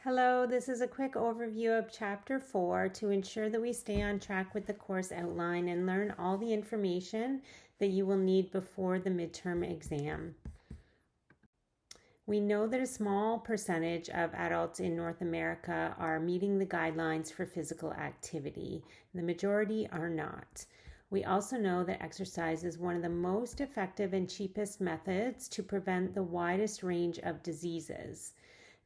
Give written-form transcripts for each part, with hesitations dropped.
Hello, this is a quick overview of Chapter 4 to ensure that we stay on track with the course outline and learn all the information that you will need before the midterm exam. We know that a small percentage of adults in North America are meeting the guidelines for physical activity. The majority are not. We also know that exercise is one of the most effective and cheapest methods to prevent the widest range of diseases.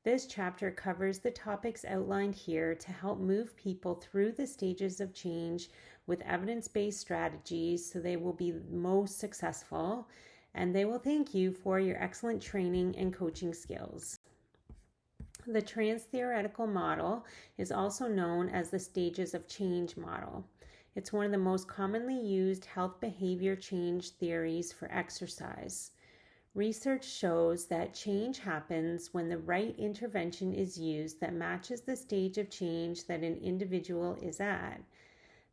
This chapter covers the topics outlined here to help move people through the stages of change with evidence-based strategies so they will be most successful, and they will thank you for your excellent training and coaching skills. The trans-theoretical model is also known as the stages of change model. It's one of the most commonly used health behavior change theories for exercise. Research shows that change happens when the right intervention is used that matches the stage of change that an individual is at.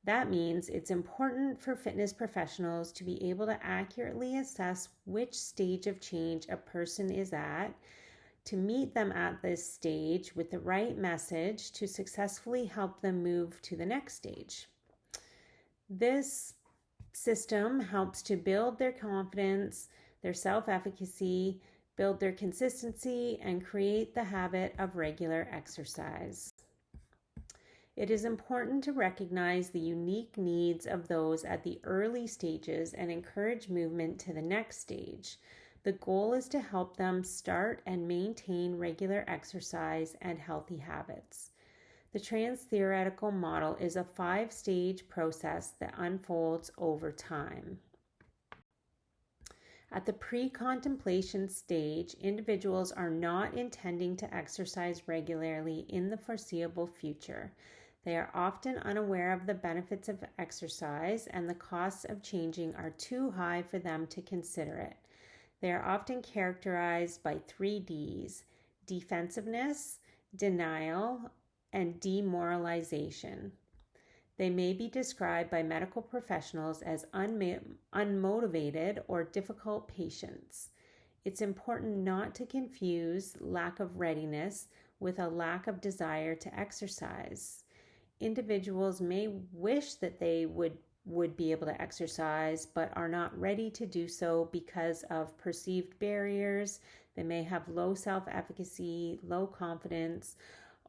That means it's important for fitness professionals to be able to accurately assess which stage of change a person is at, to meet them at this stage with the right message to successfully help them move to the next stage. This system helps to build their confidence, their self-efficacy, build their consistency, and create the habit of regular exercise. It is important to recognize the unique needs of those at the early stages and encourage movement to the next stage. The goal is to help them start and maintain regular exercise and healthy habits. The trans-theoretical model is a 5-stage process that unfolds over time. At the pre-contemplation stage, individuals are not intending to exercise regularly in the foreseeable future. They are often unaware of the benefits of exercise, and the costs of changing are too high for them to consider it. They are often characterized by 3 Ds: defensiveness, denial, and demoralization. They may be described by medical professionals as unmotivated or difficult patients. It's important not to confuse lack of readiness with a lack of desire to exercise. Individuals may wish that they would be able to exercise, but are not ready to do so because of perceived barriers. They may have low self-efficacy, low confidence,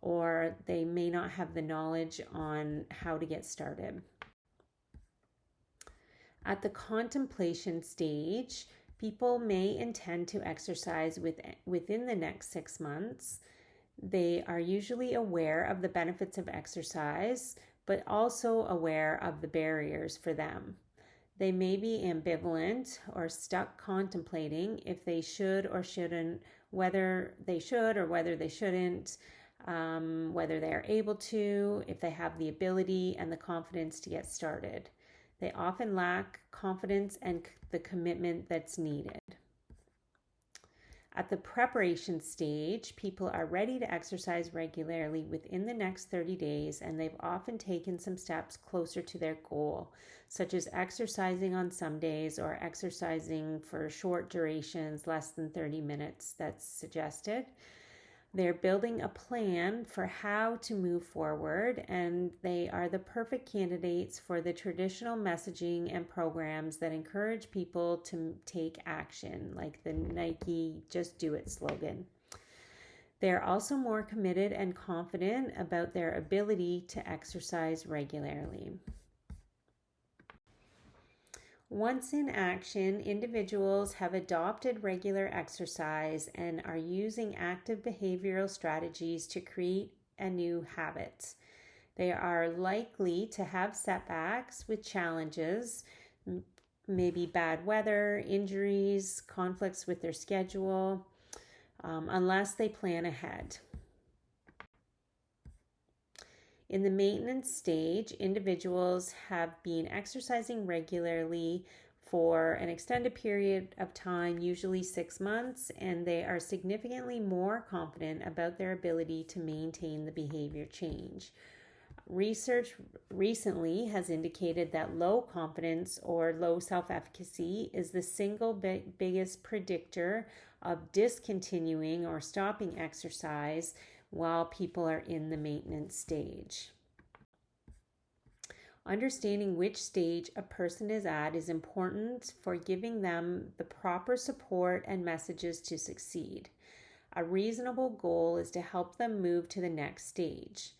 or they may not have the knowledge on how to get started. At the contemplation stage, people may intend to exercise within the next 6 months. They are usually aware of the benefits of exercise, but also aware of the barriers for them. They may be ambivalent or stuck contemplating if they should or shouldn't, whether they should or whether they shouldn't, whether they are able to, if they have the ability and the confidence to get started. They often lack confidence and the commitment that's needed. At the preparation stage, people are ready to exercise regularly within the next 30 days, and they've often taken some steps closer to their goal, such as exercising on some days or exercising for short durations, less than 30 minutes that's suggested. They're building a plan for how to move forward, and they are the perfect candidates for the traditional messaging and programs that encourage people to take action, like the Nigg "Just Do It" slogan. They're also more committed and confident about their ability to exercise regularly. Once in action, individuals have adopted regular exercise and are using active behavioral strategies to create a new habit. They are likely to have setbacks with challenges, maybe bad weather, injuries, conflicts with their schedule, unless they plan ahead. In the maintenance stage, individuals have been exercising regularly for an extended period of time, usually 6 months, and they are significantly more confident about their ability to maintain the behavior change. Research recently has indicated that low confidence or low self-efficacy is the single biggest predictor of discontinuing or stopping exercise while people are in the maintenance stage. Understanding which stage a person is at is important for giving them the proper support and messages to succeed. A reasonable goal is to help them move to the next stage.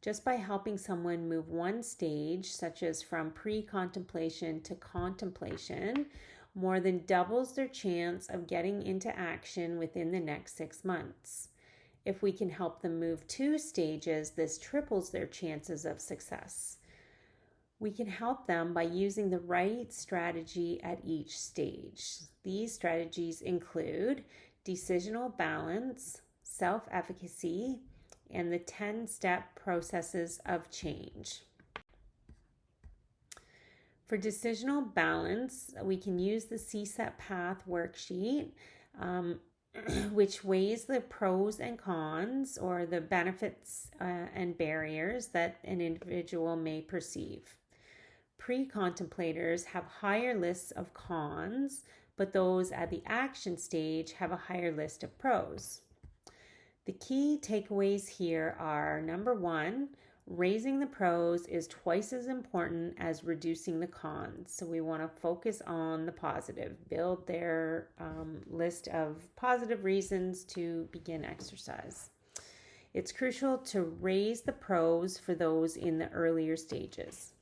Just by helping someone move one stage, such as from pre-contemplation to contemplation, more than doubles their chance of getting into action within the next 6 months. If we can help them move 2 stages, this triples their chances of success. We can help them by using the right strategy at each stage. These strategies include decisional balance, self-efficacy, and the 10-step processes of change. For decisional balance, we can use the CSET path worksheet, which weighs the pros and cons, or the benefits and barriers that an individual may perceive. Pre-contemplators have higher lists of cons, but those at the action stage have a higher list of pros. The key takeaways here are: number 1, raising the pros is twice as important as reducing the cons. So we want to focus on the positive, build their list of positive reasons to begin exercise. It's crucial to raise the pros for those in the earlier stages.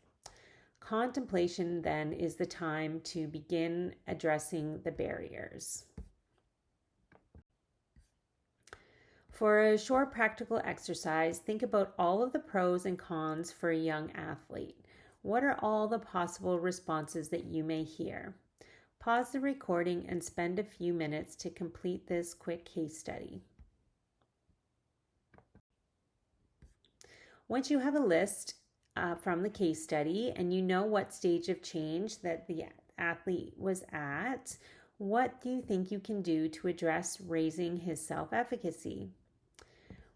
Contemplation then is the time to begin addressing the barriers. For a short practical exercise, think about all of the pros and cons for a young athlete. What are all the possible responses that you may hear? Pause the recording and spend a few minutes to complete this quick case study. Once you have a list from the case study and you know what stage of change that the athlete was at, what do you think you can do to address raising his self-efficacy?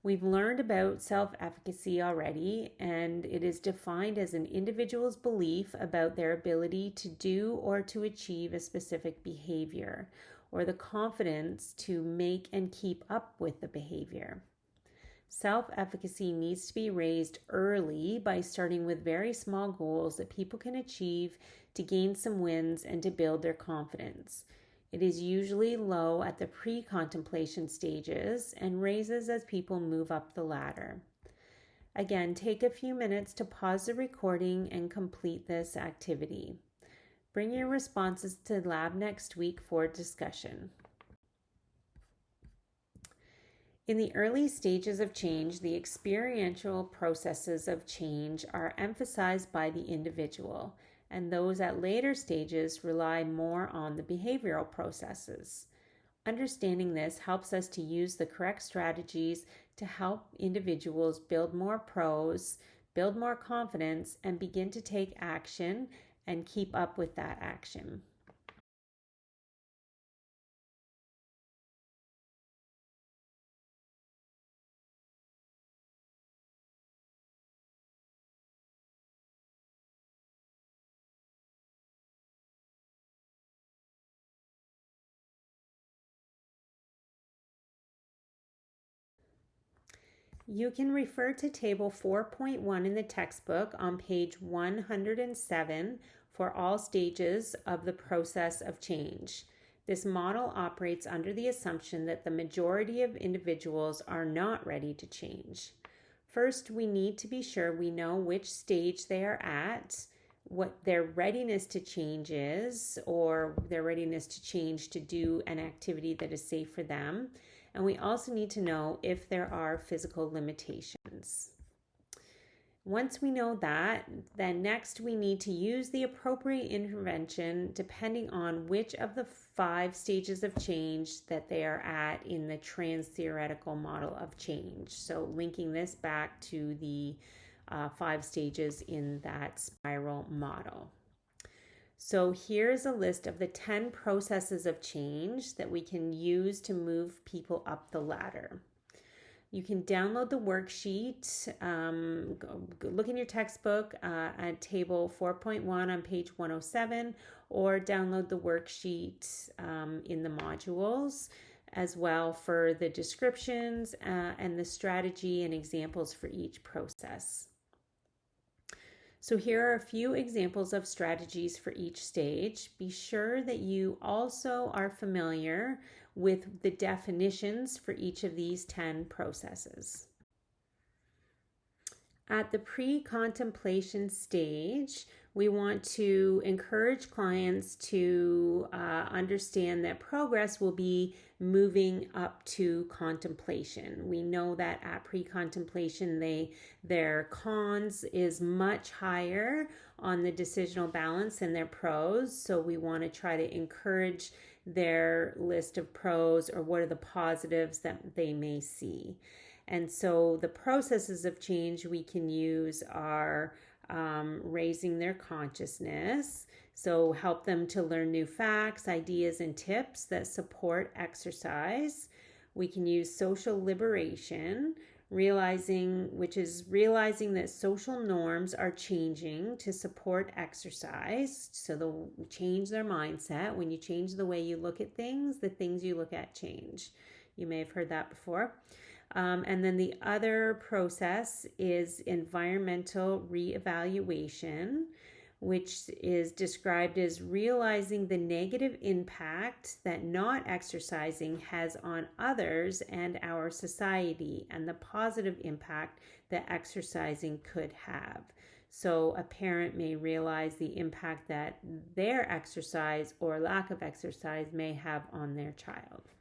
We've learned about self-efficacy already, and it is defined as an individual's belief about their ability to do or to achieve a specific behavior, or the confidence to make and keep up with the behavior. Self-efficacy needs to be raised early by starting with very small goals that people can achieve to gain some wins and to build their confidence. It is usually low at the pre-contemplation stages and raises as people move up the ladder. Again, take a few minutes to pause the recording and complete this activity. Bring your responses to lab next week for discussion. In the early stages of change, the experiential processes of change are emphasized by the individual, and those at later stages rely more on the behavioral processes. Understanding this helps us to use the correct strategies to help individuals build more pros, build more confidence, and begin to take action and keep up with that action. You can refer to Table 4.1 in the textbook on page 107 for all stages of the process of change. This model operates under the assumption that the majority of individuals are not ready to change. First, we need to be sure we know which stage they are at, what their readiness to change is, or their readiness to change to do an activity that is safe for them. And we also need to know if there are physical limitations. Once we know that, then next we need to use the appropriate intervention depending on which of the 5 stages of change that they are at in the trans-theoretical model of change. So linking this back to the 5 stages in that spiral model. So here's a list of the 10 processes of change that we can use to move people up the ladder. You can download the worksheet, look in your textbook at table 4.1 on page 107, or download the worksheet in the modules. as well for the descriptions and the strategy and examples for each process. So here are a few examples of strategies for each stage. Be sure that you also are familiar with the definitions for each of these 10 processes. At the pre-contemplation stage, we want to encourage clients to understand that progress will be moving up to contemplation. We know that at pre-contemplation, their cons is much higher on the decisional balance than their pros. So we want to try to encourage their list of pros, or what are the positives that they may see. And so the processes of change we can use are raising their consciousness. So help them to learn new facts, ideas, and tips that support exercise. We can use social liberation, which is realizing that social norms are changing to support exercise. So they'll change their mindset. When you change the way you look at things, the things you look at change. You may have heard that before. And then the other process is environmental reevaluation, which is described as realizing the negative impact that not exercising has on others and our society, and the positive impact that exercising could have. So a parent may realize the impact that their exercise or lack of exercise may have on their child.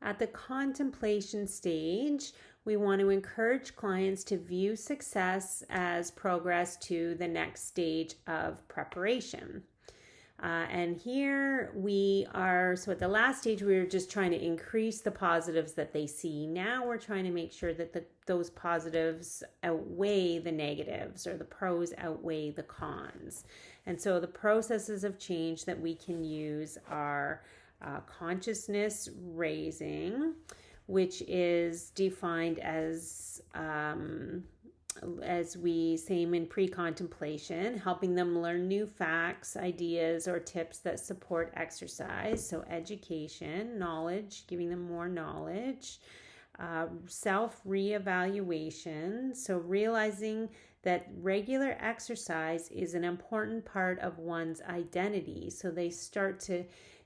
At the contemplation stage, we want to encourage clients to view success as progress to the next stage of preparation. And here we are, so at the last stage, we were just trying to increase the positives that they see. Now we're trying to make sure that those positives outweigh the negatives, or the pros outweigh the cons. And so the processes of change that we can use are consciousness raising, which is defined as we say in pre-contemplation, helping them learn new facts, ideas, or tips that support exercise. So education, knowledge, giving them more knowledge. Self-reevaluation, so realizing that regular exercise is an important part of one's identity. So they start to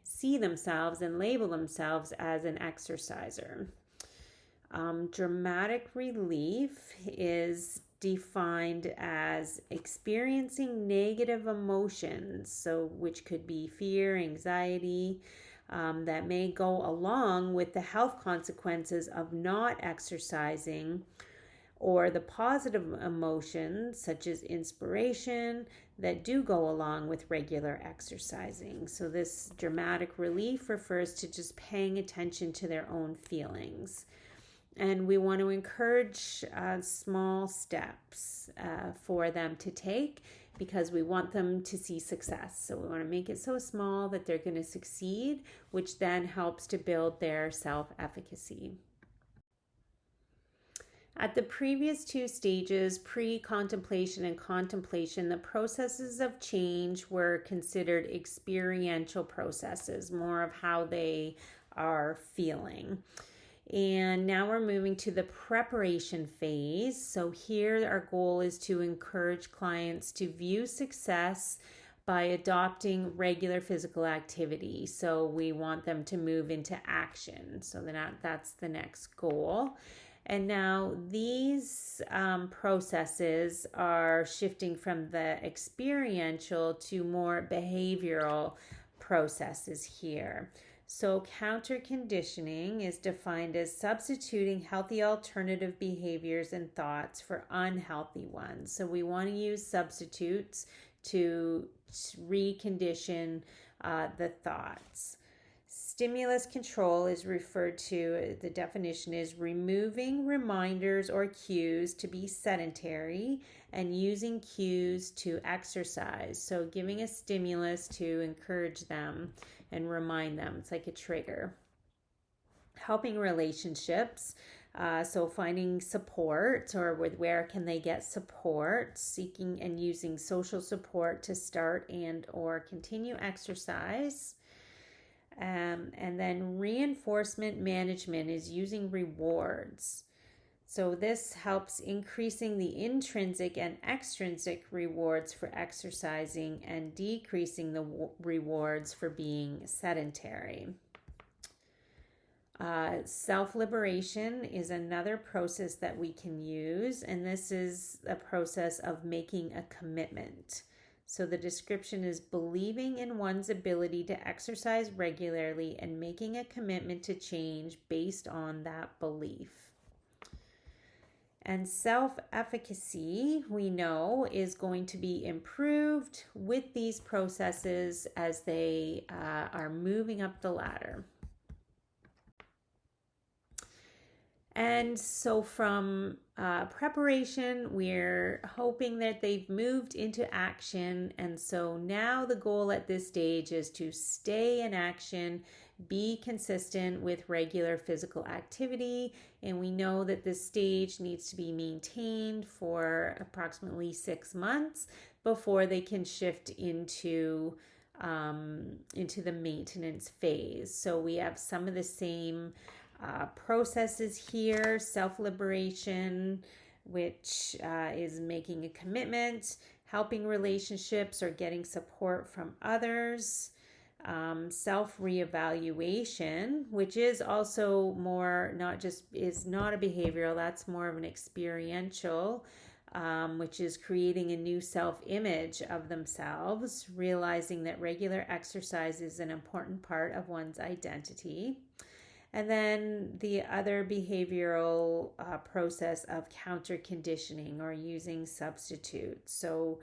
see themselves and label themselves as an exerciser. Dramatic relief is defined as experiencing negative emotions, so which could be fear, anxiety, that may go along with the health consequences of not exercising, or the positive emotions such as inspiration that do go along with regular exercising. So this dramatic relief refers to just paying attention to their own feelings. And we want to encourage small steps for them to take, because we want them to see success. So we want to make it so small that they're going to succeed, which then helps to build their self-efficacy. At the previous two stages, pre-contemplation and contemplation, the processes of change were considered experiential processes, more of how they are feeling. And now we're moving to the preparation phase. So here our goal is to encourage clients to view success by adopting regular physical activity. So we want them to move into action. So that's the next goal. And now these processes are shifting from the experiential to more behavioral processes here. So counter conditioning is defined as substituting healthy alternative behaviors and thoughts for unhealthy ones. So we want to use substitutes to recondition the thoughts. Stimulus control is referred to, the definition is removing reminders or cues to be sedentary and using cues to exercise. So giving a stimulus to encourage them and remind them. It's like a trigger. Helping relationships. So finding support, or with where can they get support, seeking and using social support to start and or continue exercise. And then reinforcement management is using rewards. So this helps increasing the intrinsic and extrinsic rewards for exercising and decreasing the rewards for being sedentary. Self-liberation is another process that we can use, and this is a process of making a commitment. So the description is believing in one's ability to exercise regularly and making a commitment to change based on that belief. And self-efficacy, we know, is going to be improved with these processes as they are moving up the ladder. And so from preparation, we're hoping that they've moved into action. And so now the goal at this stage is to stay in action, be consistent with regular physical activity. And we know that this stage needs to be maintained for approximately 6 months before they can shift into the maintenance phase. So we have some of the same processes here: self-liberation, which is making a commitment, helping relationships or getting support from others, self-reevaluation, which is also more is not a behavioral, that's more of an experiential, which is creating a new self-image of themselves, realizing that regular exercise is an important part of one's identity. And then the other behavioral process of counter conditioning, or using substitutes. So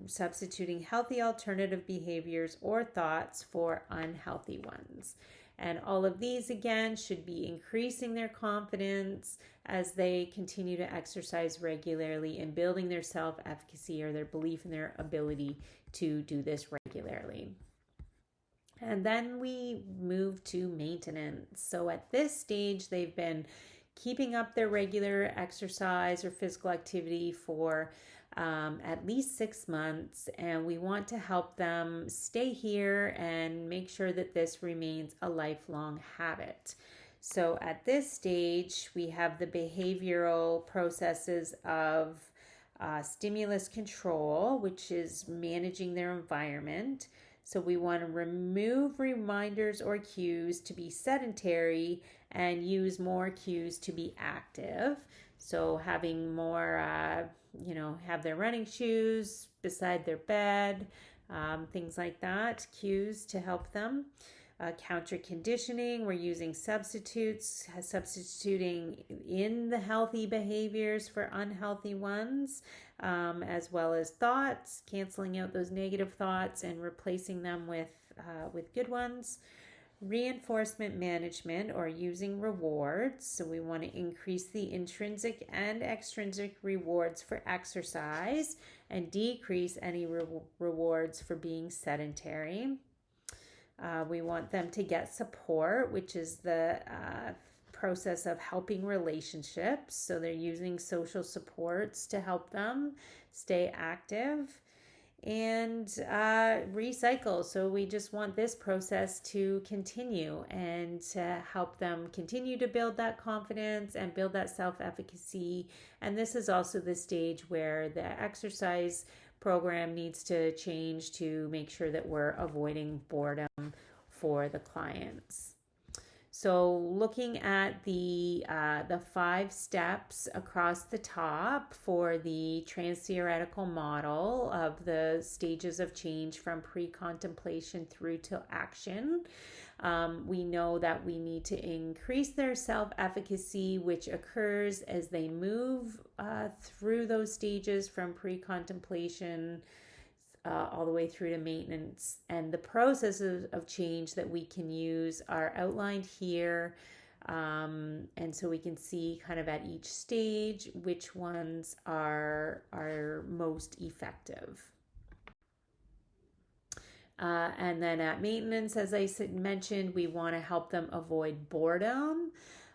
substituting healthy alternative behaviors or thoughts for unhealthy ones. And all of these, again, should be increasing their confidence as they continue to exercise regularly and building their self-efficacy, or their belief in their ability to do this regularly. And then we move to maintenance. So at this stage, they've been keeping up their regular exercise or physical activity for at least 6 months. And we want to help them stay here and make sure that this remains a lifelong habit. So at this stage, we have the behavioral processes of stimulus control, which is managing their environment. So we want to remove reminders or cues to be sedentary and use more cues to be active. So having more, have their running shoes beside their bed, things like that, cues to help them. Counter conditioning, we're using substituting in the healthy behaviors for unhealthy ones, as well as thoughts, canceling out those negative thoughts and replacing them with good ones. Reinforcement management, or using rewards. So we want to increase the intrinsic and extrinsic rewards for exercise and decrease any rewards for being sedentary. We want them to get support, which is the process of helping relationships. So they're using social supports to help them stay active. And recycle. So we just want this process to continue and to help them continue to build that confidence and build that self-efficacy. And this is also the stage where the exercise program needs to change to make sure that we're avoiding boredom for the clients. So looking at the 5 steps across the top for the trans-theoretical model of the stages of change from pre-contemplation through to action, we know that we need to increase their self-efficacy, which occurs as they move through those stages from pre-contemplation all the way through to maintenance. And the processes of change that we can use are outlined here. And so we can see kind of at each stage which ones are most effective. And then at maintenance, as I mentioned, we want to help them avoid boredom.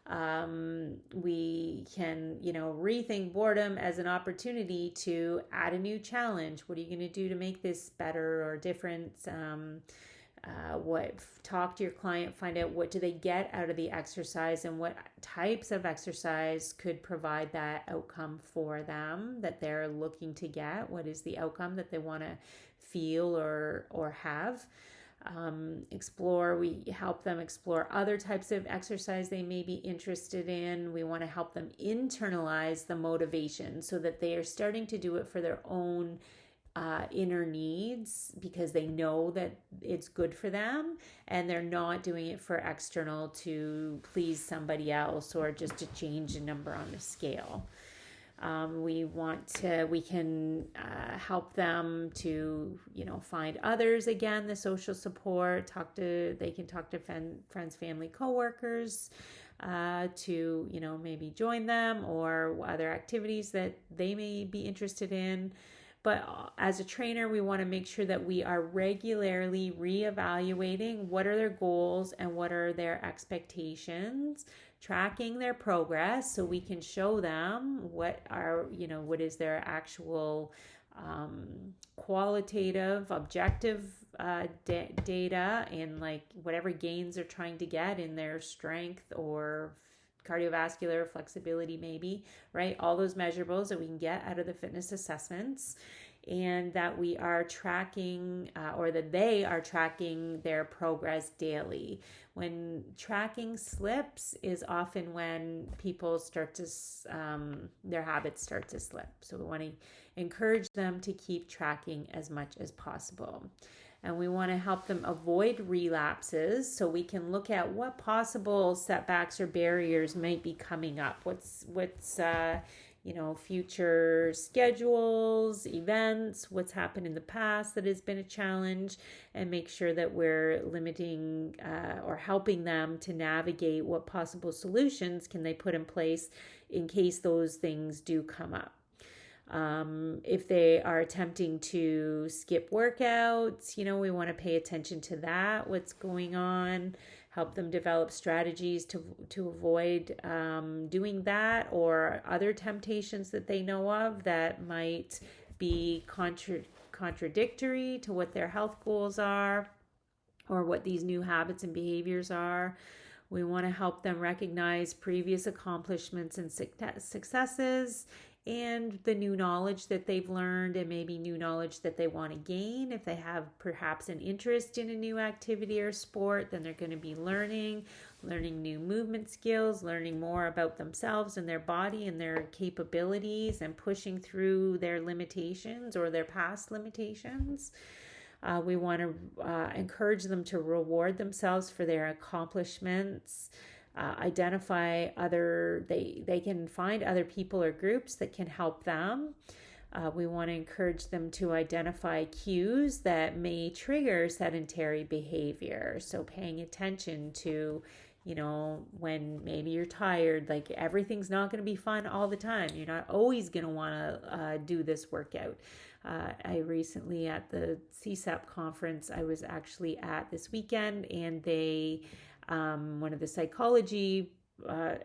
We can, rethink boredom as an opportunity to add a new challenge. What are you going to do to make this better or different? Talk to your client, find out what do they get out of the exercise and what types of exercise could provide that outcome for them that they're looking to get. What is the outcome that they want to feel or have? We help them explore other types of exercise they may be interested in. We want to help them internalize the motivation so that they are starting to do it for their own inner needs because they know that it's good for them, and they're not doing it for external to please somebody else or just to change a number on the scale. We can help them to, find others again, the social support, they can talk to friends, family, coworkers, to, maybe join them or other activities that they may be interested in. But as a trainer, we want to make sure that we are regularly reevaluating what are their goals and what are their expectations, tracking their progress so we can show them what is their actual qualitative, objective data, and like whatever gains they're trying to get in their strength or cardiovascular flexibility, maybe, right? All those measurables that we can get out of the fitness assessments, and that we are tracking or that they are tracking their progress daily. When tracking slips is often when people start to, their habits start to slip. So we want to encourage them to keep tracking as much as possible. And we want to help them avoid relapses so we can look at what possible setbacks or barriers might be coming up. What's future schedules, events, what's happened in the past that has been a challenge, and make sure that we're limiting or helping them to navigate what possible solutions can they put in place in case those things do come up. If they are attempting to skip workouts, we want to pay attention to that, what's going on, help them develop strategies to avoid doing that or other temptations that they know of that might be contradictory to what their health goals are or what these new habits and behaviors are. We want to help them recognize previous accomplishments and successes and the new knowledge that they've learned, and maybe new knowledge that they want to gain. If they have perhaps an interest in a new activity or sport, then they're going to be learning new movement skills, learning more about themselves and their body and their capabilities, and pushing through their limitations or their past limitations. We want to encourage them to reward themselves for their accomplishments. Identify they can find other people or groups that can help them. We want to encourage them to identify cues that may trigger sedentary behavior. So paying attention to, when maybe you're tired, like everything's not going to be fun all the time. You're not always going to want to do this workout. I recently at the CSEP conference I was actually at this weekend, and one of the psychology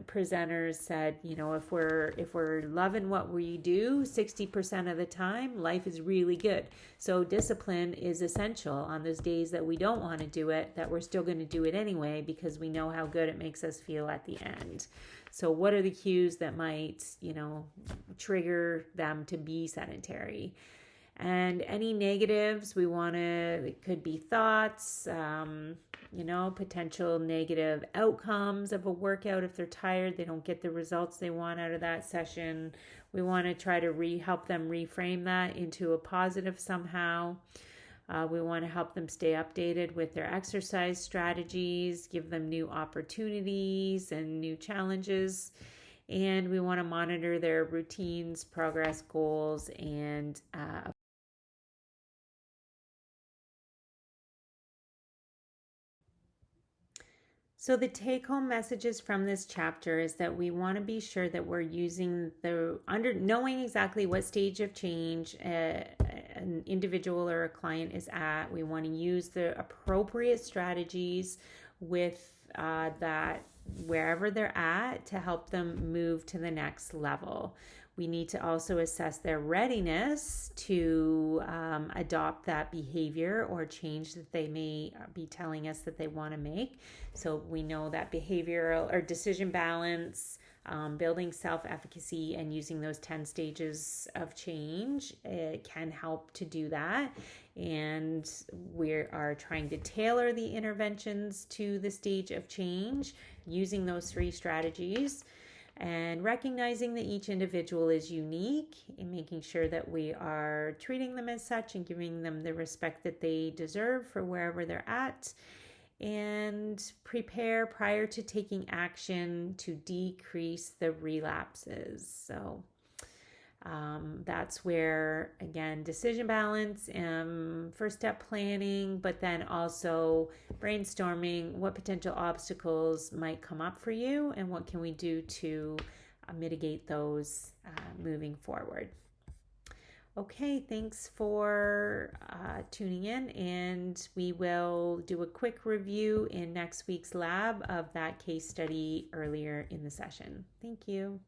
presenters said, if we're loving what we do 60% of the time, life is really good. So discipline is essential on those days that we don't want to do it, that we're still going to do it anyway because we know how good it makes us feel at the end. So what are the cues that might, trigger them to be sedentary? And any negatives, it could be thoughts, potential negative outcomes of a workout. If they're tired, they don't get the results they want out of that session. We want to try to help them reframe that into a positive somehow. We want to help them stay updated with their exercise strategies, give them new opportunities and new challenges. And we want to monitor their routines, progress, goals, and so the take-home messages from this chapter is that we want to be sure that we're using knowing exactly what stage of change an individual or a client is at. We want to use the appropriate strategies with that wherever they're at to help them move to the next level. We need to also assess their readiness to adopt that behavior or change that they may be telling us that they want to make. So we know that behavioral or decision balance, building self-efficacy, and using those 10 stages of change, it can help to do that. And we are trying to tailor the interventions to the stage of change using those 3 strategies, and recognizing that each individual is unique and making sure that we are treating them as such and giving them the respect that they deserve for wherever they're at, and prepare prior to taking action to decrease the relapses. So that's where, again, decision balance and first step planning, but then also brainstorming what potential obstacles might come up for you and what can we do to mitigate those moving forward. Okay, thanks for tuning in, and we will do a quick review in next week's lab of that case study earlier in the session. Thank you.